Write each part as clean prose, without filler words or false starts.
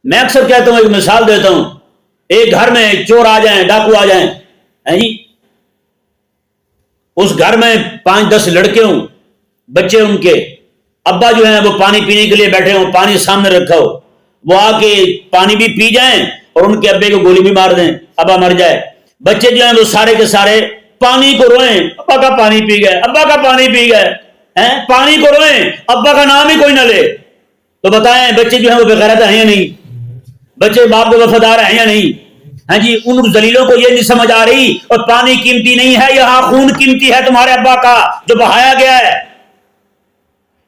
میں اکثر کہتا ہوں، ایک مثال دیتا ہوں، ایک گھر میں چور آ جائیں، ڈاکو آ جائیں جی، اس گھر میں 5-10 لڑکے ہوں، بچے، ان کے ابا جو ہیں وہ پانی پینے کے لیے بیٹھے ہوں، پانی سامنے رکھا ہو، وہ آ کے پانی بھی پی جائیں اور ان کے ابے کو گولی بھی مار دیں، ابا مر جائے، بچے جو ہیں وہ سارے کے سارے پانی کو روئیں، ابا کا پانی پی گئے، ابا کا پانی پی گئے، پانی کو روئیں، ابا کا نام ہی کوئی نہ لے، تو بتائیں بچے جو ہیں وہ بے غیرت ہیں یا نہیں؟ بچے باپ کے وفادار ہیں یا نہیں؟ ہاں جی، ان ذلیلوں کو یہ نہیں سمجھ آ رہی اور پانی قیمتی نہیں ہے، یہاں خون قیمتی ہے تمہارے ابا کا جو بہایا گیا ہے،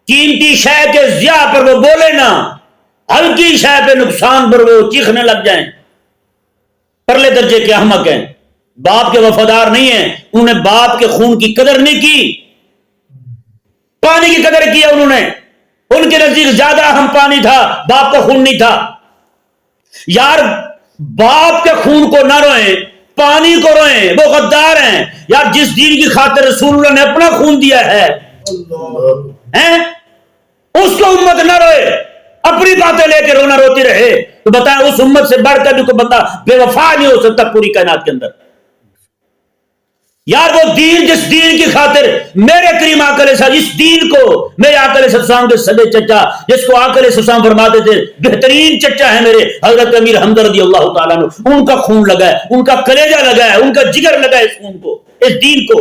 قیمتی شے کے ضیاء پر وہ بولے نا، ہلکی شے پہ نقصان پر وہ چیخنے لگ جائیں، پرلے درجے کے احمق ہیں، باپ کے وفادار نہیں ہیں، انہوں نے باپ کے خون کی قدر نہیں کی، پانی کی قدر کی ہے انہوں نے، ان کے نزدیک زیادہ اہم پانی تھا، باپ کا خون نہیں تھا۔ یار باپ کے خون کو نہ روئیں، پانی کو روئیں، وہ غدار ہیں یار، جس دین کی خاطر رسول اللہ نے اپنا خون دیا ہے اس کو امت نہ روئے، اپنی باتیں لے کے رونا روتی رہے، تو بتائیں اس امت سے بڑھ کر بھی کوئی بندہ بے وفا نہیں ہو سکتا پوری کائنات کے اندر۔ یار وہ دین، جس دین کی خاطر میرے کریم آقا علیہ السلام، اس دین کو میرے آقا علیہ السلام کے سگے چچا، جس کو آقا علیہ السلام فرماتے تھے بہترین چچا ہے میرے، حضرت امیر حمزہ رضی اللہ تعالیٰ عنہ، ان کا خون لگا ہے، ان کا کلیجہ لگا ہے، ان کا جگر لگا ہے اس خون کو، اس دین کو،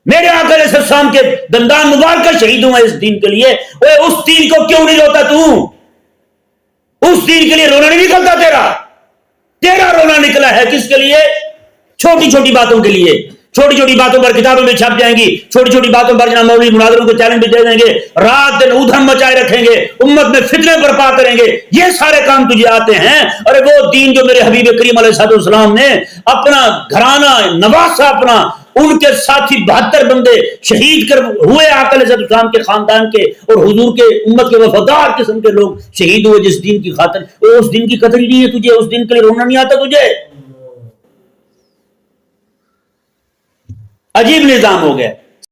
میرے آقا علیہ السلام کے دندان مبارکہ شہید ہوں اس دین کے لیے۔ اوے اس دین کو کیوں نہیں روتا تو؟ اس دین کے لیے رونا نہیں نکلتا تیرا رونا نکلا ہے کس کے لیے؟ چھوٹی چھوٹی باتوں کے لیے، چھوٹی چھوٹی باتوں پر کتابوں میں چھپ جائیں گی، چھوٹی چھوٹی باتوں پر جناب مولوی مناظروں کو چیلنج بھی دے دیں گے، رات دن ادھم مچائے رکھیں گے، امت میں فتنے برپا کریں گے، یہ سارے کام تجھے آتے ہیں؟ ارے وہ دین جو میرے حبیب کریم علیہ السلام نے اپنا گھرانہ نواسا، اپنا ان کے ساتھی 72 بندے شہید کر ہوئے آقا علیہ السلام کے خاندان کے اور حضور کے امت کے وفادار قسم کے لوگ شہید ہوئے جس دین کی خاطر، اس دین کی قدر ہی نہیں ہے تجھے، اس دین کے لیے رونا نہیں آتا تجھے؟ عجیب نظام ہو گیا۔